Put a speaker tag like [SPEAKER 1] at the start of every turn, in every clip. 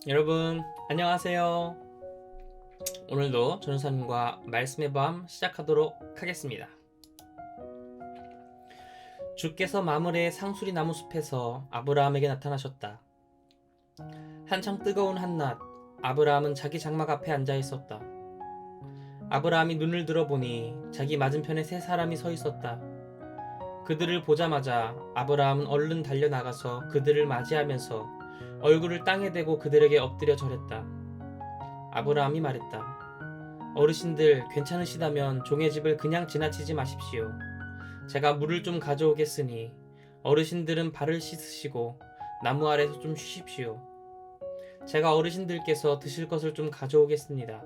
[SPEAKER 1] 여러분 안녕하세요. 오늘도 전우사님과 말씀의 밤 시작하도록 하겠습니다. 주께서 마므레의 상수리 나무 숲에서 아브라함에게 나타나셨다. 한창 뜨거운 한낮 아브라함은 자기 장막 앞에 앉아 있었다. 아브라함이 눈을 들어보니 자기 맞은편에 세 사람이 서 있었다. 그들을 보자마자 아브라함은 얼른 달려나가서 그들을 맞이하면서 얼굴을 땅에 대고 그들에게 엎드려 절했다. 아브라함이 말했다. 어르신들 괜찮으시다면 종의 집을 그냥 지나치지 마십시오. 제가 물을 좀 가져오겠으니 어르신들은 발을 씻으시고 나무 아래서 좀 쉬십시오. 제가 어르신들께서 드실 것을 좀 가져오겠습니다.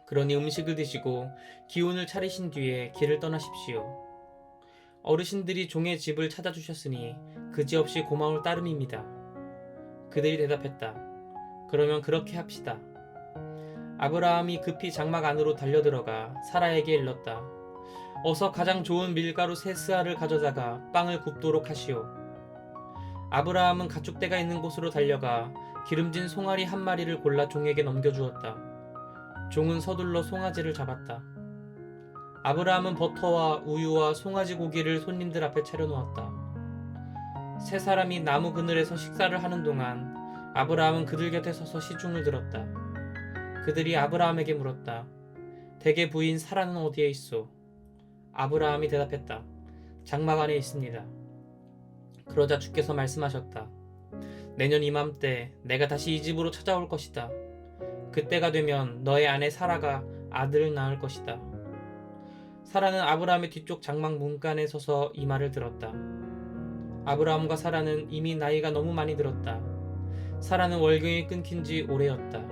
[SPEAKER 1] 그러니 음식을 드시고 기운을 차리신 뒤에 길을 떠나십시오. 어르신들이 종의 집을 찾아주셨으니 그지없이 고마울 따름입니다. 그들이 대답했다. 그러면 그렇게 합시다. 아브라함이 급히 장막 안으로 달려들어가 사라에게 일렀다. 어서 가장 좋은 밀가루 세 스아를 가져다가 빵을 굽도록 하시오. 아브라함은 가축대가 있는 곳으로 달려가 기름진 송아리 한 마리를 골라 종에게 넘겨주었다. 종은 서둘러 송아지를 잡았다. 아브라함은 버터와 우유와 송아지 고기를 손님들 앞에 차려놓았다. 세 사람이 나무 그늘에서 식사를 하는 동안 아브라함은 그들 곁에 서서 시중을 들었다. 그들이 아브라함에게 물었다. 대개 부인 사라는 어디에 있소? 아브라함이 대답했다. 장막 안에 있습니다. 그러자 주께서 말씀하셨다. 내년 이맘때 내가 다시 이 집으로 찾아올 것이다. 그때가 되면 너의 아내 사라가 아들을 낳을 것이다. 사라는 아브라함의 뒤쪽 장막 문간에 서서 이 말을 들었다. 아브라함과 사라는 이미 나이가 너무 많이 들었다. 사라는 월경이 끊긴 지 오래였다.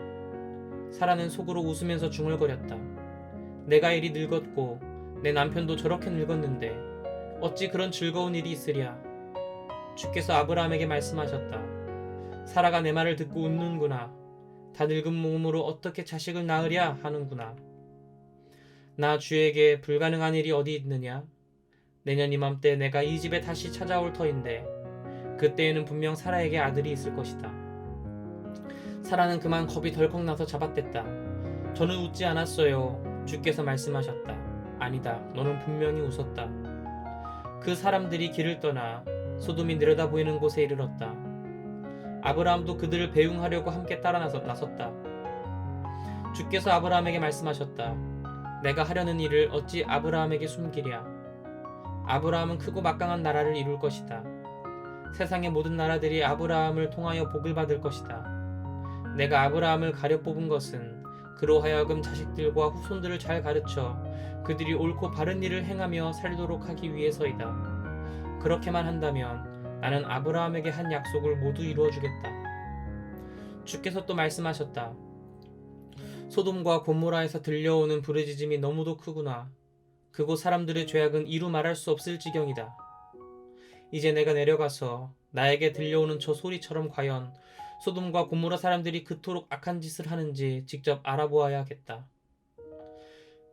[SPEAKER 1] 사라는 속으로 웃으면서 중얼거렸다. 내가 이리 늙었고 내 남편도 저렇게 늙었는데 어찌 그런 즐거운 일이 있으랴. 주께서 아브라함에게 말씀하셨다. 사라가 내 말을 듣고 웃는구나. 다 늙은 몸으로 어떻게 자식을 낳으랴 하는구나. 나 주에게 불가능한 일이 어디 있느냐. 내년 이맘때 내가 이 집에 다시 찾아올 터인데 그때에는 분명 사라에게 아들이 있을 것이다. 사라는 그만 겁이 덜컥 나서 잡아댔다. 저는 웃지 않았어요. 주께서 말씀하셨다. 아니다. 너는 분명히 웃었다. 그 사람들이 길을 떠나 소돔이 내려다 보이는 곳에 이르렀다. 아브라함도 그들을 배웅하려고 함께 따라 나섰다. 주께서 아브라함에게 말씀하셨다. 내가 하려는 일을 어찌 아브라함에게 숨기랴. 아브라함은 크고 막강한 나라를 이룰 것이다. 세상의 모든 나라들이 아브라함을 통하여 복을 받을 것이다. 내가 아브라함을 가려 뽑은 것은 그로 하여금 자식들과 후손들을 잘 가르쳐 그들이 옳고 바른 일을 행하며 살도록 하기 위해서이다. 그렇게만 한다면 나는 아브라함에게 한 약속을 모두 이루어 주겠다. 주께서 또 말씀하셨다. 소돔과 고모라에서 들려오는 부르짖음이 너무도 크구나. 그곳 사람들의 죄악은 이루 말할 수 없을 지경이다. 이제 내가 내려가서 나에게 들려오는 저 소리처럼 과연 소돔과 고모라 사람들이 그토록 악한 짓을 하는지 직접 알아보아야 하겠다.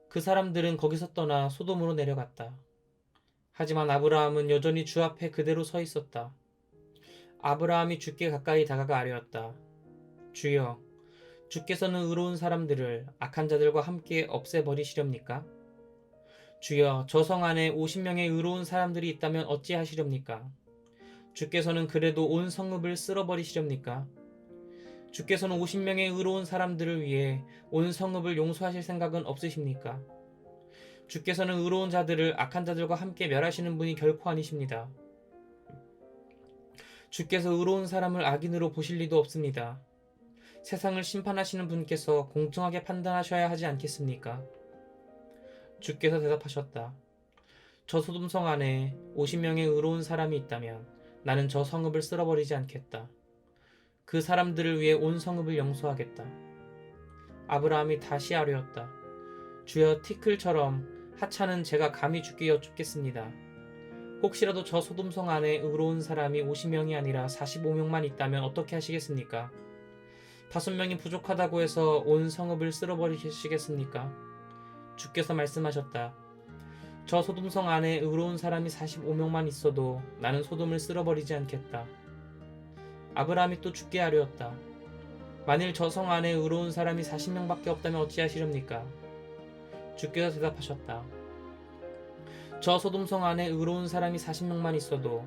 [SPEAKER 1] 그 사람들은 거기서 떠나 소돔으로 내려갔다. 하지만 아브라함은 여전히 주 앞에 그대로 서 있었다. 아브라함이 주께 가까이 다가가 아뢰었다. 주여, 주께서는 의로운 사람들을 악한 자들과 함께 없애버리시렵니까? 주여, 저 성 안에 50명의 의로운 사람들이 있다면 어찌하시렵니까? 주께서는 그래도 온 성읍을 쓸어버리시렵니까? 주께서는 50명의 의로운 사람들을 위해 온 성읍을 용서하실 생각은 없으십니까? 주께서는 의로운 자들을 악한 자들과 함께 멸하시는 분이 결코 아니십니다. 주께서 의로운 사람을 악인으로 보실 리도 없습니다. 세상을 심판하시는 분께서 공정하게 판단하셔야 하지 않겠습니까? 주께서 대답하셨다. 저 소돔성 안에 50명의 의로운 사람이 있다면 나는 저 성읍을 쓸어버리지 않겠다. 그 사람들을 위해 온 성읍을 용서하겠다. 아브라함이 다시 아뢰었다. 주여, 티클처럼 하찮은 제가 감히 주께 여쭙겠습니다. 혹시라도 저 소돔성 안에 의로운 사람이 50명이 아니라 45명만 있다면 어떻게 하시겠습니까? 5명이 부족하다고 해서 온 성읍을 쓸어버리시겠습니까? 주께서 말씀하셨다. 저 소돔성 안에 의로운 사람이 45명만 있어도 나는 소돔을 쓸어버리지 않겠다. 아브라함이 또 주께 아뢰었다. 만일 저 성 안에 의로운 사람이 40명밖에 없다면 어찌하시렵니까? 주께서 대답하셨다. 저 소돔성 안에 의로운 사람이 40명만 있어도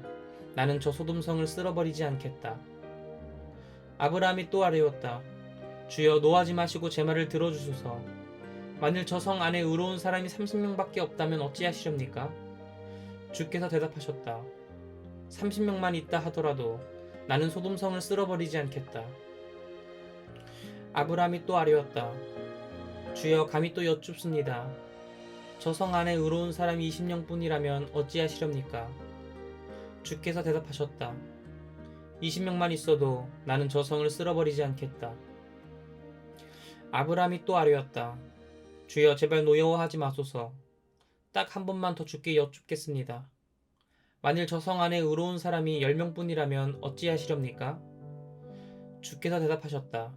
[SPEAKER 1] 나는 저 소돔성을 쓸어버리지 않겠다. 아브라함이 또 아뢰었다. 주여, 노하지 마시고 제 말을 들어주소서. 만일 저 성 안에 의로운 사람이 30명밖에 없다면 어찌하시렵니까? 주께서 대답하셨다. 30명만 있다 하더라도 나는 소돔성을 쓸어버리지 않겠다. 아브라함이 또 아뢰었다. 주여, 감히 또 여쭙습니다. 저 성 안에 의로운 사람이 20명뿐이라면 어찌하시렵니까? 주께서 대답하셨다. 20명만 있어도 나는 저 성을 쓸어버리지 않겠다. 아브라함이 또 아뢰었다. 주여, 제발 노여워하지 마소서. 딱 한 번만 더 주께 여쭙겠습니다. 만일 저 성 안에 의로운 사람이 10명뿐이라면 어찌하시렵니까? 주께서 대답하셨다.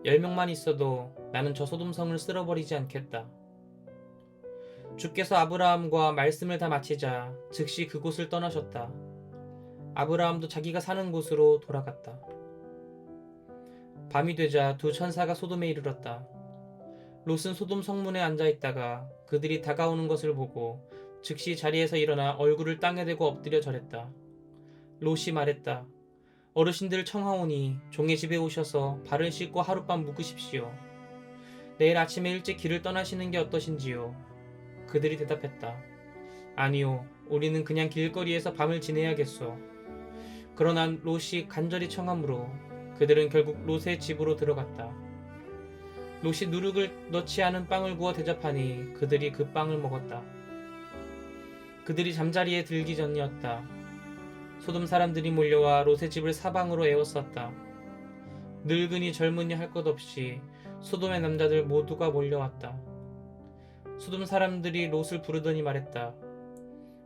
[SPEAKER 1] 10명만 있어도 나는 저 소돔성을 쓸어버리지 않겠다. 주께서 아브라함과 말씀을 다 마치자 즉시 그곳을 떠나셨다. 아브라함도 자기가 사는 곳으로 돌아갔다. 밤이 되자 두 천사가 소돔에 이르렀다. 롯은 소돔 성문에 앉아있다가 그들이 다가오는 것을 보고 즉시 자리에서 일어나 얼굴을 땅에 대고 엎드려 절했다. 롯이 말했다. 어르신들 청하오니 종의 집에 오셔서 발을 씻고 하룻밤 묵으십시오. 내일 아침에 일찍 길을 떠나시는 게 어떠신지요? 그들이 대답했다. 아니요, 우리는 그냥 길거리에서 밤을 지내야겠소. 그러나 롯이 간절히 청하므로 그들은 결국 롯의 집으로 들어갔다. 롯이 누룩을 넣지 않은 빵을 구워 대접하니 그들이 그 빵을 먹었다. 그들이 잠자리에 들기 전이었다. 소돔 사람들이 몰려와 롯의 집을 사방으로 에워쌌다. 늙은이 젊은이 할 것 없이 소돔의 남자들 모두가 몰려왔다. 소돔 사람들이 롯을 부르더니 말했다.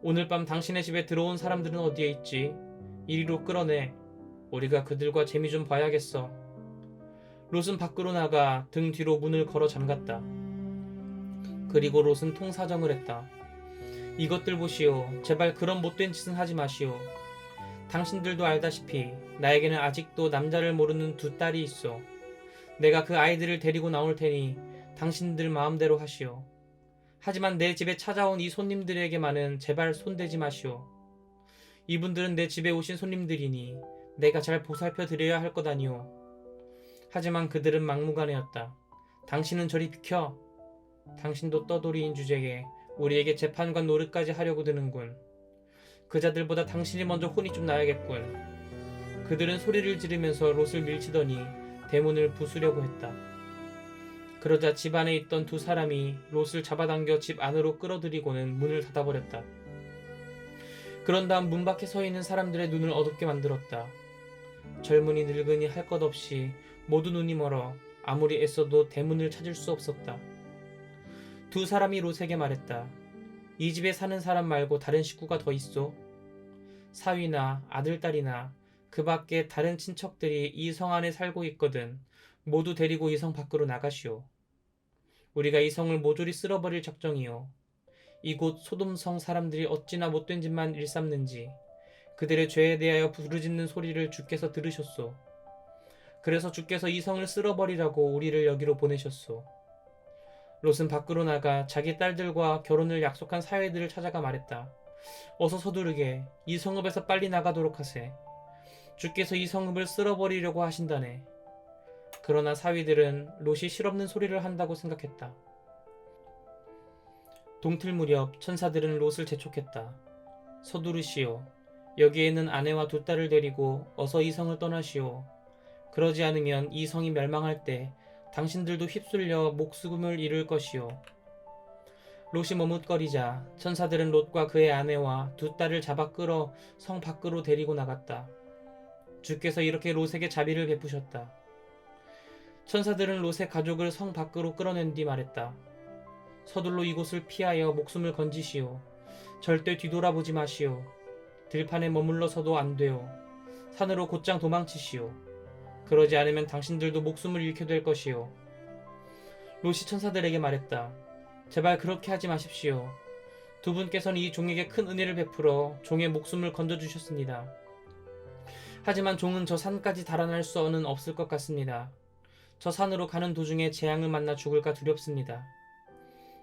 [SPEAKER 1] 오늘 밤 당신의 집에 들어온 사람들은 어디에 있지? 이리로 끌어내. 우리가 그들과 재미 좀 봐야겠어. 롯은 밖으로 나가 등 뒤로 문을 걸어 잠갔다. 그리고 롯은 통사정을 했다. 이것들 보시오. 제발 그런 못된 짓은 하지 마시오. 당신들도 알다시피 나에게는 아직도 남자를 모르는 두 딸이 있어. 내가 그 아이들을 데리고 나올 테니 당신들 마음대로 하시오. 하지만 내 집에 찾아온 이 손님들에게만은 제발 손대지 마시오. 이분들은 내 집에 오신 손님들이니 내가 잘 보살펴 드려야 할 것 아니오. 하지만 그들은 막무가내였다. 당신은 저리 비켜. 당신도 떠돌이인 주제에 우리에게 재판과 노릇까지 하려고 드는군. 그자들보다 당신이 먼저 혼이 좀 나야겠군. 그들은 소리를 지르면서 롯을 밀치더니 대문을 부수려고 했다. 그러자 집 안에 있던 두 사람이 롯을 잡아당겨 집 안으로 끌어들이고는 문을 닫아버렸다. 그런 다음 문 밖에 서 있는 사람들의 눈을 어둡게 만들었다. 젊은이 늙은이 할 것 없이 모두 눈이 멀어 아무리 애써도 대문을 찾을 수 없었다. 두 사람이 롯에게 말했다. 이 집에 사는 사람 말고 다른 식구가 더 있어? 사위나 아들, 딸이나 그 밖에 다른 친척들이 이 성 안에 살고 있거든. 모두 데리고 이 성 밖으로 나가시오. 우리가 이 성을 모조리 쓸어버릴 작정이요. 이곳 소돔성 사람들이 어찌나 못된 짓만 일삼는지 그들의 죄에 대하여 부르짖는 소리를 주께서 들으셨소. 그래서 주께서 이 성을 쓸어버리라고 우리를 여기로 보내셨소. 롯은 밖으로 나가 자기 딸들과 결혼을 약속한 사위들을 찾아가 말했다. 어서 서두르게 이 성읍에서 빨리 나가도록 하세. 주께서 이 성읍을 쓸어버리려고 하신다네. 그러나 사위들은 롯이 실없는 소리를 한다고 생각했다. 동틀 무렵 천사들은 롯을 재촉했다. 서두르시오. 여기에는 아내와 두 딸을 데리고 어서 이 성을 떠나시오. 그러지 않으면 이 성이 멸망할 때 당신들도 휩쓸려 목숨을 잃을 것이오. 롯이 머뭇거리자 천사들은 롯과 그의 아내와 두 딸을 잡아 끌어 성 밖으로 데리고 나갔다. 주께서 이렇게 롯에게 자비를 베푸셨다. 천사들은 롯의 가족을 성 밖으로 끌어낸 뒤 말했다. 서둘러 이곳을 피하여 목숨을 건지시오. 절대 뒤돌아보지 마시오. 들판에 머물러서도 안 돼요. 산으로 곧장 도망치시오. 그러지 않으면 당신들도 목숨을 잃게 될 것이오. 롯이 천사들에게 말했다. 제발 그렇게 하지 마십시오. 두 분께서는 이 종에게 큰 은혜를 베풀어 종의 목숨을 건져주셨습니다. 하지만 종은 저 산까지 달아날 수는 없을 것 같습니다. 저 산으로 가는 도중에 재앙을 만나 죽을까 두렵습니다.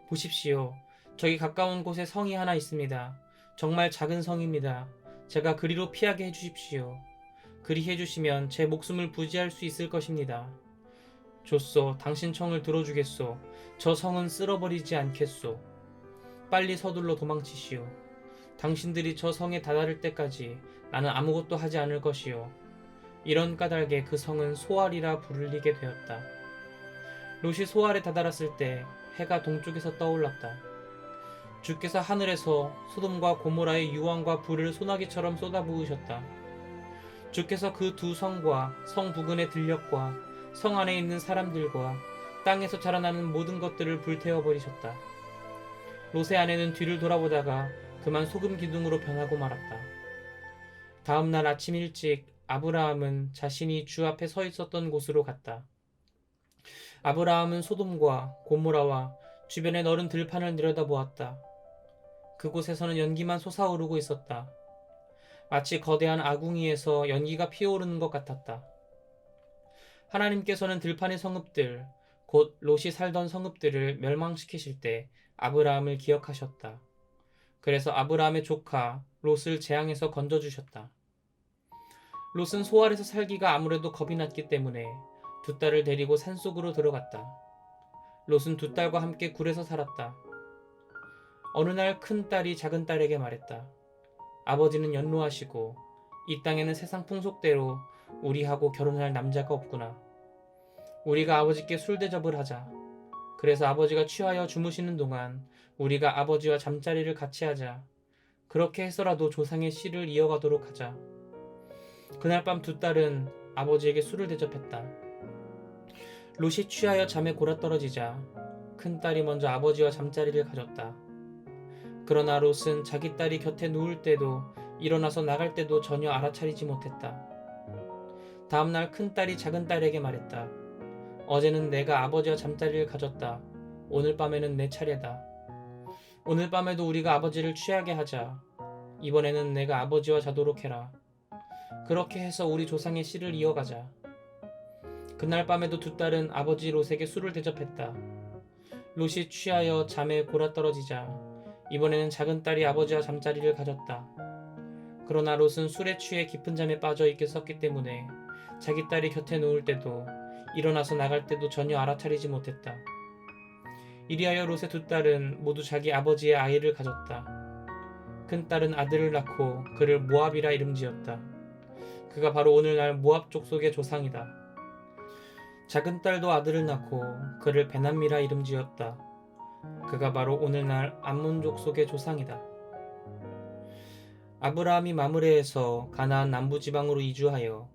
[SPEAKER 1] 보십시오. 저기 가까운 곳에 성이 하나 있습니다. 정말 작은 성입니다. 제가 그리로 피하게 해주십시오. 그리 해주시면 제 목숨을 부지할 수 있을 것입니다. 좋소, 당신 청을 들어주겠소. 저 성은 쓸어버리지 않겠소. 빨리 서둘러 도망치시오. 당신들이 저 성에 다다를 때까지 나는 아무것도 하지 않을 것이요. 이런 까닭에 그 성은 소알이라 부르리게 되었다. 롯이 소알에 다다랐을 때 해가 동쪽에서 떠올랐다. 주께서 하늘에서 소돔과 고모라의 유황과 불을 소나기처럼 쏟아부으셨다. 주께서 그 두 성과 성 부근의 들녘과 성 안에 있는 사람들과 땅에서 자라나는 모든 것들을 불태워 버리셨다. 롯의 아내는 뒤를 돌아보다가 그만 소금 기둥으로 변하고 말았다. 다음 날 아침 일찍 아브라함은 자신이 주 앞에 서 있었던 곳으로 갔다. 아브라함은 소돔과 고모라와 주변의 너른 들판을 내려다보았다. 그곳에서는 연기만 솟아오르고 있었다. 마치 거대한 아궁이에서 연기가 피어오르는 것 같았다. 하나님께서는 들판의 성읍들, 곧 롯이 살던 성읍들을 멸망시키실 때 아브라함을 기억하셨다. 그래서 아브라함의 조카 롯을 재앙에서 건져주셨다. 롯은 소알에서 살기가 아무래도 겁이 났기 때문에 두 딸을 데리고 산속으로 들어갔다. 롯은 두 딸과 함께 굴에서 살았다. 어느 날 큰 딸이 작은 딸에게 말했다. 아버지는 연로하시고 이 땅에는 세상 풍속대로 우리하고 결혼할 남자가 없구나. 우리가 아버지께 술 대접을 하자. 그래서 아버지가 취하여 주무시는 동안 우리가 아버지와 잠자리를 같이 하자. 그렇게 해서라도 조상의 씨를 이어가도록 하자. 그날 밤 두 딸은 아버지에게 술을 대접했다. 롯이 취하여 잠에 골아떨어지자 큰 딸이 먼저 아버지와 잠자리를 가졌다. 그러나 롯은 자기 딸이 곁에 누울 때도 일어나서 나갈 때도 전혀 알아차리지 못했다. 다음날 큰 딸이 작은 딸에게 말했다. 어제는 내가 아버지와 잠자리를 가졌다. 오늘 밤에는 내 차례다. 오늘 밤에도 우리가 아버지를 취하게 하자. 이번에는 내가 아버지와 자도록 해라. 그렇게 해서 우리 조상의 씨를 이어가자. 그날 밤에도 두 딸은 아버지 롯에게 술을 대접했다. 롯이 취하여 잠에 골아떨어지자 이번에는 작은 딸이 아버지와 잠자리를 가졌다. 그러나 롯은 술에 취해 깊은 잠에 빠져 있겠었기 때문에 자기 딸이 곁에 누울 때도 일어나서 나갈 때도 전혀 알아차리지 못했다. 이리하여 롯의 두 딸은 모두 자기 아버지의 아이를 가졌다. 큰 딸은 아들을 낳고 그를 모압이라 이름지었다. 그가 바로 오늘날 모압 족속의 조상이다. 작은 딸도 아들을 낳고 그를 베남미라 이름지었다. 그가 바로 오늘날 암몬 족속의 조상이다. 아브라함이 마므레에서 가나안 남부지방으로 이주하여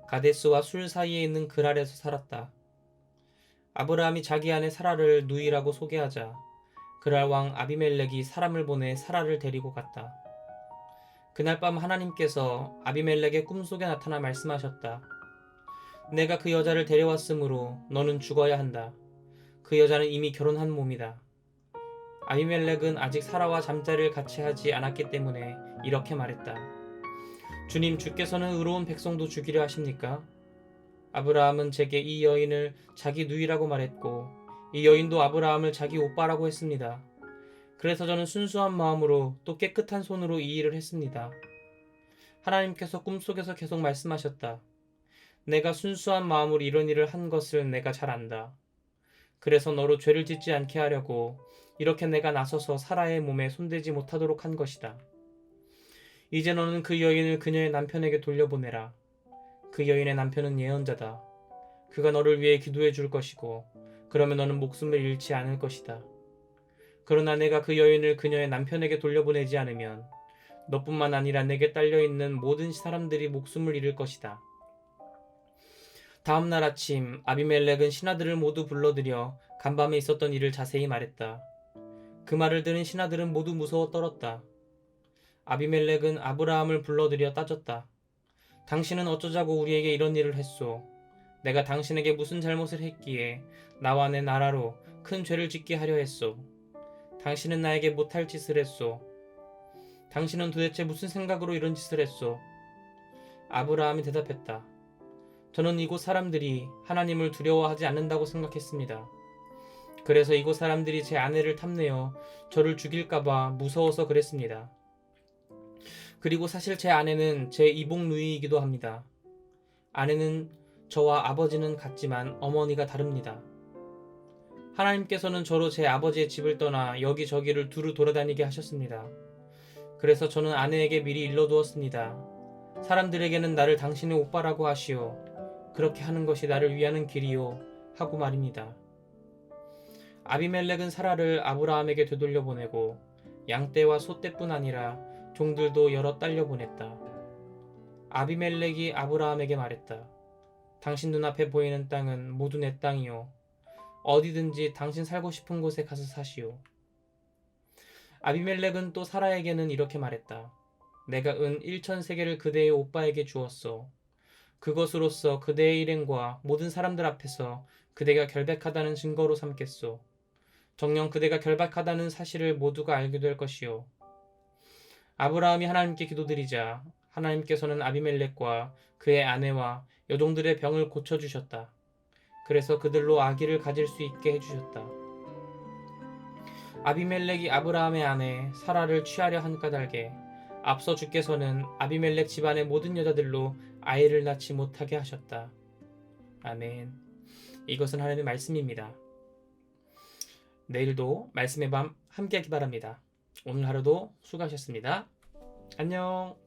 [SPEAKER 1] 가데스와 술 사이에 있는 그랄에서 살았다. 아브라함이 자기 아내 사라를 누이라고 소개하자 그랄 왕 아비멜렉이 사람을 보내 사라를 데리고 갔다. 그날 밤 하나님께서 아비멜렉의 꿈속에 나타나 말씀하셨다. 내가 그 여자를 데려왔으므로 너는 죽어야 한다. 그 여자는 이미 결혼한 몸이다. 아비멜렉은 아직 사라와 잠자리를 같이 하지 않았기 때문에 이렇게 말했다. 주님, 주께서는 의로운 백성도 죽이려 하십니까? 아브라함은 제게 이 여인을 자기 누이라고 말했고 이 여인도 아브라함을 자기 오빠라고 했습니다. 그래서 저는 순수한 마음으로 또 깨끗한 손으로 이 일을 했습니다. 하나님께서 꿈속에서 계속 말씀하셨다. 내가 순수한 마음으로 이런 일을 한 것을 내가 잘 안다. 그래서 너로 죄를 짓지 않게 하려고 이렇게 내가 나서서 사라의 몸에 손대지 못하도록 한 것이다. 이제 너는 그 여인을 그녀의 남편에게 돌려보내라. 그 여인의 남편은 예언자다. 그가 너를 위해 기도해 줄 것이고 그러면 너는 목숨을 잃지 않을 것이다. 그러나 내가 그 여인을 그녀의 남편에게 돌려보내지 않으면 너뿐만 아니라 내게 딸려있는 모든 사람들이 목숨을 잃을 것이다. 다음 날 아침 아비멜렉은 신하들을 모두 불러들여 간밤에 있었던 일을 자세히 말했다. 그 말을 들은 신하들은 모두 무서워 떨었다. 아비멜렉은 아브라함을 불러들여 따졌다. 당신은 어쩌자고 우리에게 이런 일을 했소? 내가 당신에게 무슨 잘못을 했기에 나와 내 나라로 큰 죄를 짓게 하려 했소? 당신은 나에게 못할 짓을 했소? 당신은 도대체 무슨 생각으로 이런 짓을 했소? 아브라함이 대답했다. 저는 이곳 사람들이 하나님을 두려워하지 않는다고 생각했습니다. 그래서 이곳 사람들이 제 아내를 탐내어 저를 죽일까봐 무서워서 그랬습니다. 그리고 사실 제 아내는 제 이복 누이이기도 합니다. 아내는 저와 아버지는 같지만 어머니가 다릅니다. 하나님께서는 저로 제 아버지의 집을 떠나 여기저기를 두루 돌아다니게 하셨습니다. 그래서 저는 아내에게 미리 일러두었습니다. 사람들에게는 나를 당신의 오빠라고 하시오. 그렇게 하는 것이 나를 위하는 길이요. 하고 말입니다. 아비멜렉은 사라를 아브라함에게 되돌려 보내고 양떼와 소떼뿐 아니라 종들도 여러 딸려 보냈다. 아비멜렉이 아브라함에게 말했다. 당신 눈앞에 보이는 땅은 모두 내 땅이요. 어디든지 당신 살고 싶은 곳에 가서 사시오. 아비멜렉은 또 사라에게는 이렇게 말했다. 내가 은 1,000세겔을 그대의 오빠에게 주었소. 그것으로써 그대의 일행과 모든 사람들 앞에서 그대가 결백하다는 증거로 삼겠소. 정녕 그대가 결박하다는 사실을 모두가 알게 될 것이요. 아브라함이 하나님께 기도드리자 하나님께서는 아비멜렉과 그의 아내와 여종들의 병을 고쳐주셨다. 그래서 그들로 아기를 가질 수 있게 해주셨다. 아비멜렉이 아브라함의 아내 사라를 취하려 한 까닭에 앞서 주께서는 아비멜렉 집안의 모든 여자들로 아이를 낳지 못하게 하셨다. 아멘. 이것은 하나님의 말씀입니다. 내일도 말씀의 밤 함께하기 바랍니다. 오늘 하루도 수고하셨습니다. 안녕.